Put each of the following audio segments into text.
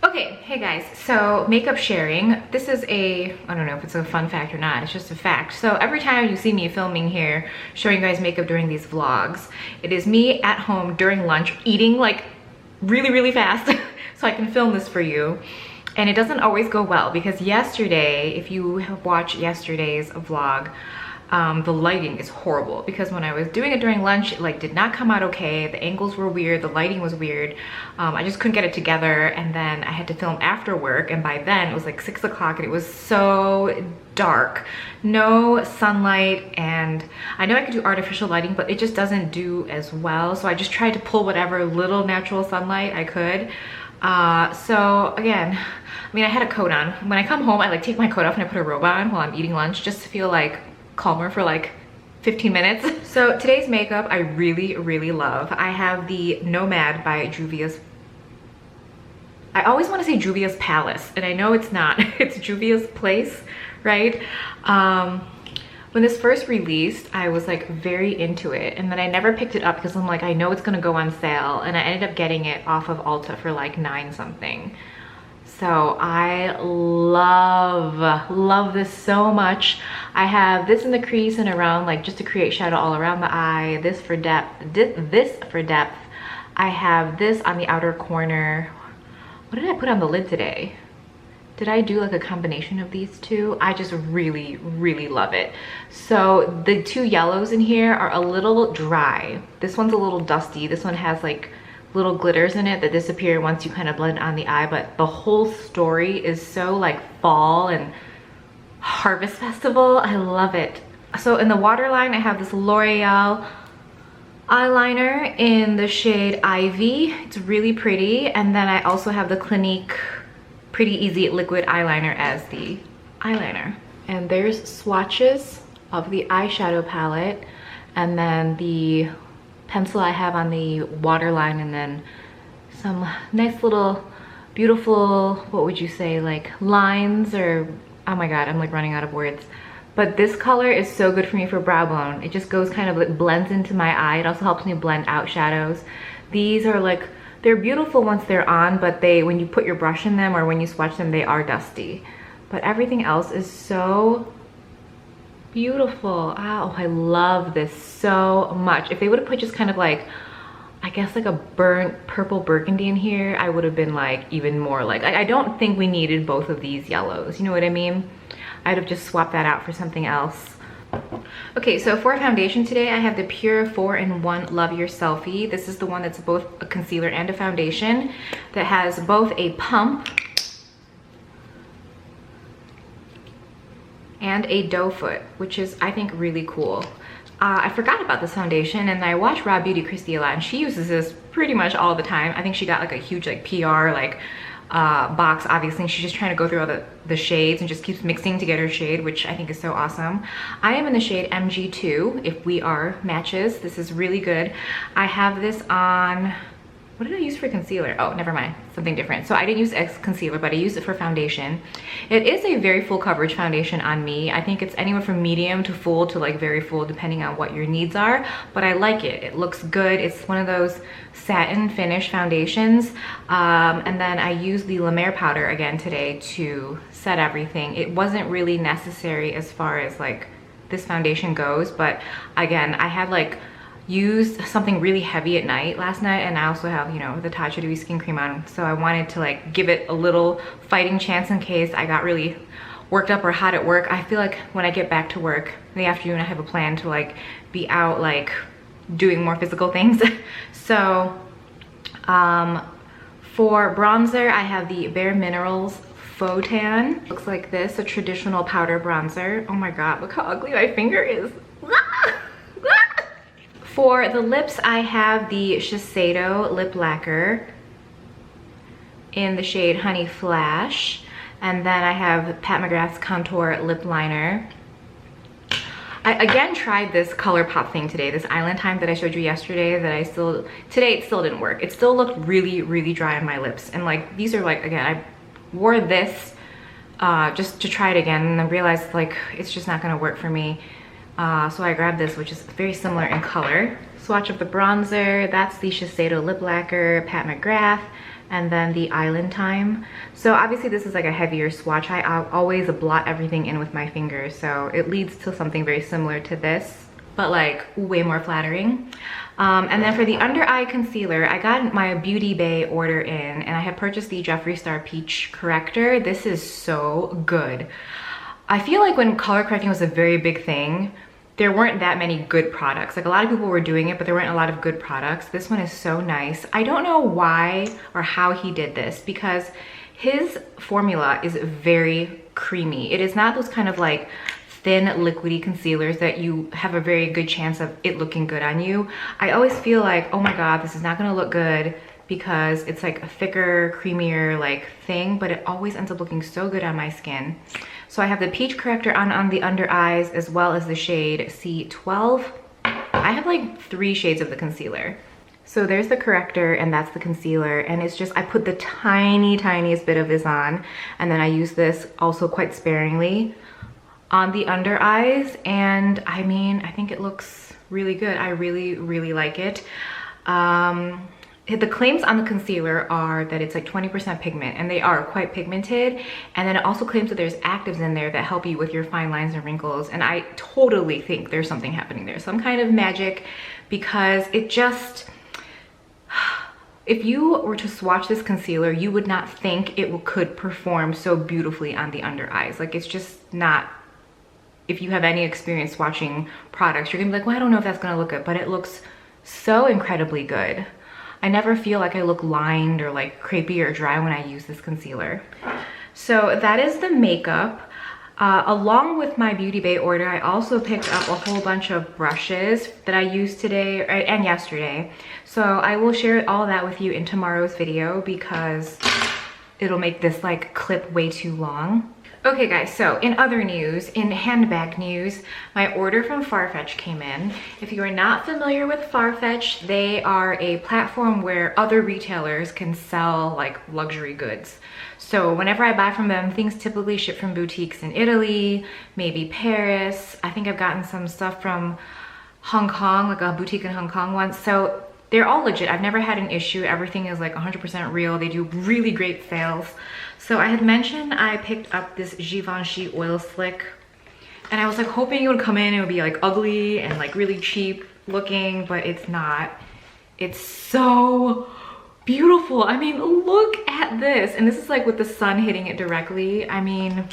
Okay, hey guys, so makeup sharing. This is I don't know if it's a fun fact or not, it's just a fact. So every time you see me filming here, showing you guys makeup during these vlogs, it is me at home during lunch eating like really fast so I can film this for you. And it doesn't always go well because yesterday, if you have watched yesterday's vlog, the lighting is horrible because when I was doing it during lunch, it like did not come out okay. The angles were weird, the lighting was weird. I just couldn't get it together, and then I had to film after work, and by then it was like 6 o'clock and it was so dark, no sunlight, and I know I could do artificial lighting, but it just doesn't do as well. So I just tried to pull whatever little natural sunlight I could. So again, I mean, I had a coat on. When I come home, I like take my coat off and I put a robe on while I'm eating lunch just to feel like calmer for like 15 minutes. So today's makeup I really love. I have the Nomad by Juvia's. I always want to say Juvia's Palace, and I know it's not. It's Juvia's Place, right? When this first released, I was like very into it, and then I never picked it up because I'm like, I know it's gonna go on sale, and I ended up getting it off of Ulta for like 9 something. So I love this so much. I have this in the crease and around, like just to create shadow all around the eye. This for depth, this for depth. I have this on the outer corner. What did I put on the lid today? Did I do like a combination of these two? I just really love it. So the 2 yellows in here are a little dry. This one's a little dusty. This one has like little glitters in it that disappear once you kind of blend on the eye, but the whole story is so like fall and harvest festival. I love it. So in the waterline, I have this L'Oreal eyeliner in the shade Ivy. It's really pretty. And then I also have the Clinique Pretty Easy liquid eyeliner as the eyeliner. And there's swatches of the eyeshadow palette, and then the pencil I have on the waterline, and then some nice little beautiful, what would you say, like lines, or oh my god, I'm like running out of words. But this color is so good for me for brow bone. It just goes kind of like blends into my eye. It also helps me blend out shadows. These are like, they're beautiful once they're on, but when you put your brush in them or when you swatch them, they are dusty. But everything else is so beautiful. Oh, I love this so much. If they would have put just kind of like, I guess like a burnt purple burgundy in here, I would have been like even more like, I don't think we needed both of these yellows, you know what I mean? I'd have just swapped that out for something else. Okay, so for foundation today, I have the Pure 4-in-1 Love Your Selfie. This is the one that's both a concealer and a foundation, that has both a pump and a doe foot, which is, I think, really cool. I forgot about this foundation, and I watch Raw Beauty Christy a lot, and she uses this pretty much all the time. I think she got like a huge like PR like box, obviously, and she's just trying to go through all the shades and just keeps mixing to get her shade, which I think is so awesome. I am in the shade MG2, if we are matches. This is really good. I have this on, what did I use for concealer? Oh, never mind, something different. So I didn't use X concealer, but I used it for foundation. It is a very full coverage foundation on me. I think it's anywhere from medium to full to like very full, depending on what your needs are, but I like it. It looks good. It's one of those satin finish foundations. And then I used the La Mer powder again today to set everything. It wasn't really necessary as far as like this foundation goes, but again, I had like used something really heavy at night last night, and I also have, you know, the Tatcha Dewy skin cream on, so I wanted to like give it a little fighting chance in case I got really worked up or hot at work. I feel like when I get back to work in the afternoon, I have a plan to like be out like doing more physical things. So for bronzer, I have the Bare Minerals Faux Tan. Looks like this, a traditional powder bronzer. Oh my god, look how ugly my finger is. For the lips, I have the Shiseido lip lacquer in the shade Honey Flash, and then I have Pat McGrath's contour lip liner. I again tried this ColourPop thing today, this Island Time that I showed you yesterday, that today it still didn't work. It still looked really dry on my lips, and like these are like, again, I wore this just to try it again, and then realized like it's just not gonna work for me. So I grabbed this, which is very similar in color. Swatch of the bronzer, that's the Shiseido lip lacquer, Pat McGrath. and then the Island Time. So obviously this is like a heavier swatch. I always blot everything in with my fingers, so it leads to something very similar to this, but like way more flattering. And then for the under eye concealer, I got my Beauty Bay order in, and I had purchased the Jeffree Star Peach Corrector. This is so good. I feel like when color correcting was a very big thing, there weren't that many good products. Like a lot of people were doing it, but there weren't a lot of good products. This one is so nice. I don't know why or how he did this, because his formula is very creamy. It is not those kind of like thin liquidy concealers that you have a very good chance of it looking good on you. I always feel like, oh my God, this is not gonna look good because it's like a thicker, creamier like thing, but it always ends up looking so good on my skin. So I have the Peach Corrector on the under eyes, as well as the shade C12. I have like 3 shades of the concealer. So there's the corrector, and that's the concealer, and it's just, I put the tiniest bit of this on, and then I use this also quite sparingly on the under eyes, and I mean, I think it looks really good. I really like it. The claims on the concealer are that it's like 20% pigment, and they are quite pigmented, and then it also claims that there's actives in there that help you with your fine lines and wrinkles, and I totally think there's something happening there, some kind of magic, because it just, if you were to swatch this concealer, you would not think it could perform so beautifully on the under eyes. Like, it's just not, if you have any experience swatching products, you're gonna be like, well, I don't know if that's gonna look good, but it looks so incredibly good. I never feel like I look lined or like crepey or dry when I use this concealer. So that is the makeup. Along with my Beauty Bay order, I also picked up a whole bunch of brushes that I used today and yesterday. So I will share all that with you in tomorrow's video because it'll make this like clip way too long. Okay guys, so in other news, in handbag news, my order from Farfetch came in. If you are not familiar with Farfetch, they are a platform where other retailers can sell like luxury goods. So whenever I buy from them, things typically ship from boutiques in Italy, maybe Paris. I think I've gotten some stuff from Hong Kong, like a boutique in Hong Kong once. So they're all legit. I've never had an issue. Everything is like 100% real. They do really great sales. So I had mentioned I picked up this Givenchy oil slick, and I was like hoping it would come in and it would be like ugly and like really cheap looking, but it's not. It's so beautiful. I mean, look at this. And this is like with the sun hitting it directly. I mean,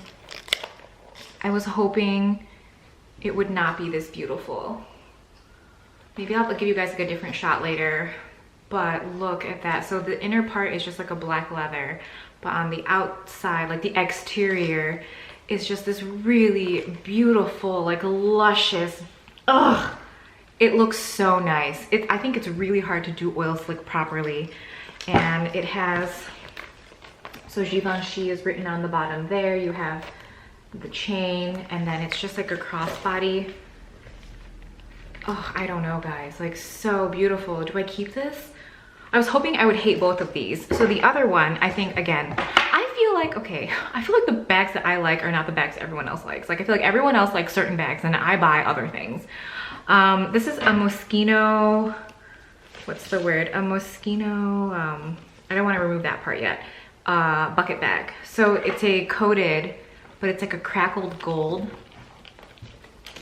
I was hoping it would not be this beautiful. Maybe I'll give you guys like a different shot later, but look at that. So the inner part is just like a black leather, but on the outside, like the exterior, is just this really beautiful, like luscious, ugh, it looks so nice. I think it's really hard to do oil slick properly. And it has, so Givenchy is written on the bottom there. You have the chain, and then it's just like a crossbody. Oh, I don't know guys, like so beautiful. Do I keep this? I was hoping I would hate both of these. So the other one, I think, again, I feel like, okay, I feel like the bags that I like are not the bags everyone else likes. Like I feel like everyone else likes certain bags and I buy other things. This is a Moschino, what's the word? A Moschino, I don't want to remove that part yet. Bucket bag. So it's a coated, but it's like a crackled gold.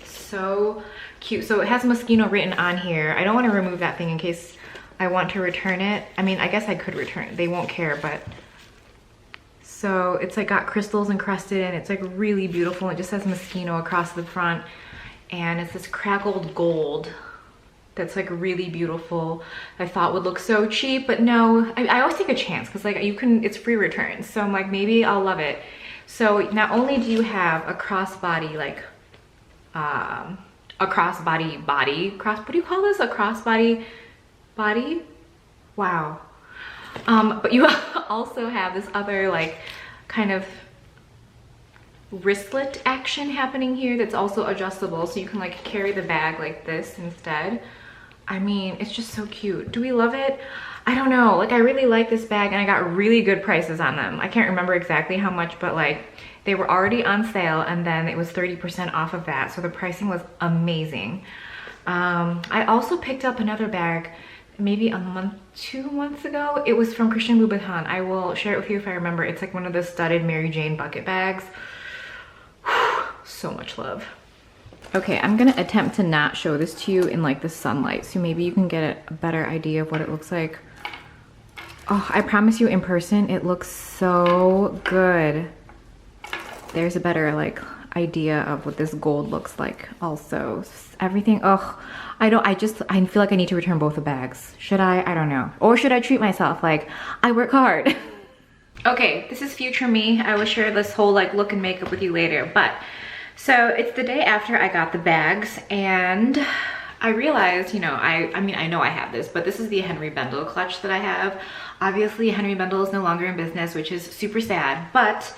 So cute. So it has Moschino written on here. I don't want to remove that thing in case I want to return it. I mean, I guess I could return it. They won't care, but. So it's like got crystals encrusted and it's like really beautiful. It just says Moschino across the front. And it's this crackled gold that's like really beautiful. I thought would look so cheap, but no, I always take a chance because like you can, it's free returns. So I'm like, maybe I'll love it. So not only do you have a crossbody, like a crossbody body, what do you call this? A crossbody body? Wow. But you also have this other like kind of wristlet action happening here that's also adjustable, so you can like carry the bag like this instead. I mean, it's just so cute. Do we love it? I don't know. Like I really like this bag and I got really good prices on them. I can't remember exactly how much, but like they were already on sale and then it was 30% off of that. So the pricing was amazing. I also picked up another bag maybe a month, 2 months ago. It was from Christian Louboutin. I will share it with you if I remember. It's like one of the studded Mary Jane bucket bags. So much love. Okay, I'm gonna attempt to not show this to you in like the sunlight, so maybe you can get a better idea of what it looks like. Oh, I promise you in person, it looks so good. There's a better like idea of what this gold looks like also. Everything, oh, I feel like I need to return both the bags. Should I? I don't know. Or should I treat myself like I work hard? Okay, this is future me. I will share this whole like look and makeup with you later, but so it's the day after I got the bags and I realized, you know, I mean, I know I have this, but this is the Henri Bendel clutch that I have. Obviously, Henri Bendel is no longer in business, which is super sad, but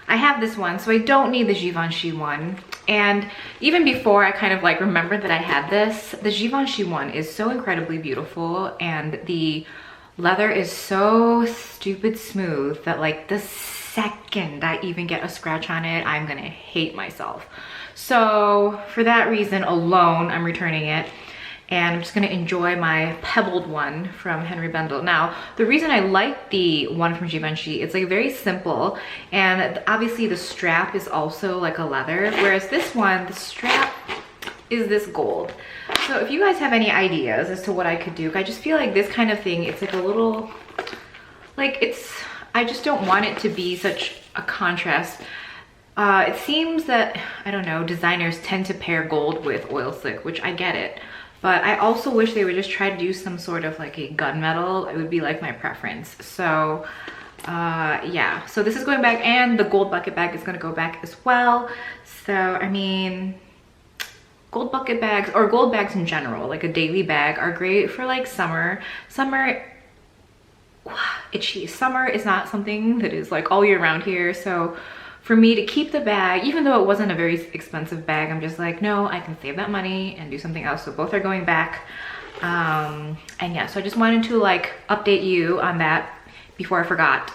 I have this one, so I don't need the Givenchy one. And even before I kind of like remembered that I had this, the Givenchy one is so incredibly beautiful and the leather is so stupid smooth that like the second I even get a scratch on it, I'm gonna hate myself. So for that reason alone, I'm returning it. And I'm just gonna enjoy my pebbled one from Henri Bendel. Now, the reason I like the one from Givenchy, it's like very simple, and obviously the strap is also like a leather, whereas this one, the strap is this gold. So if you guys have any ideas as to what I could do, I just feel like this kind of thing, it's like a little, like I just don't want it to be such a contrast. It seems that, I don't know, designers tend to pair gold with oil slick, which I get it. But I also wish they would just try to do some sort of like a gunmetal. It would be like my preference. So yeah, so this is going back and the gold bucket bag is gonna go back as well. So, I mean, gold bucket bags or gold bags in general, like a daily bag, are great for like summer. Itchy. Summer is not something that is like all year round here. So for me to keep the bag, even though it wasn't a very expensive bag, I'm just like, no, I can save that money and do something else. So both are going back. And yeah, so I just wanted to like update you on that before I forgot.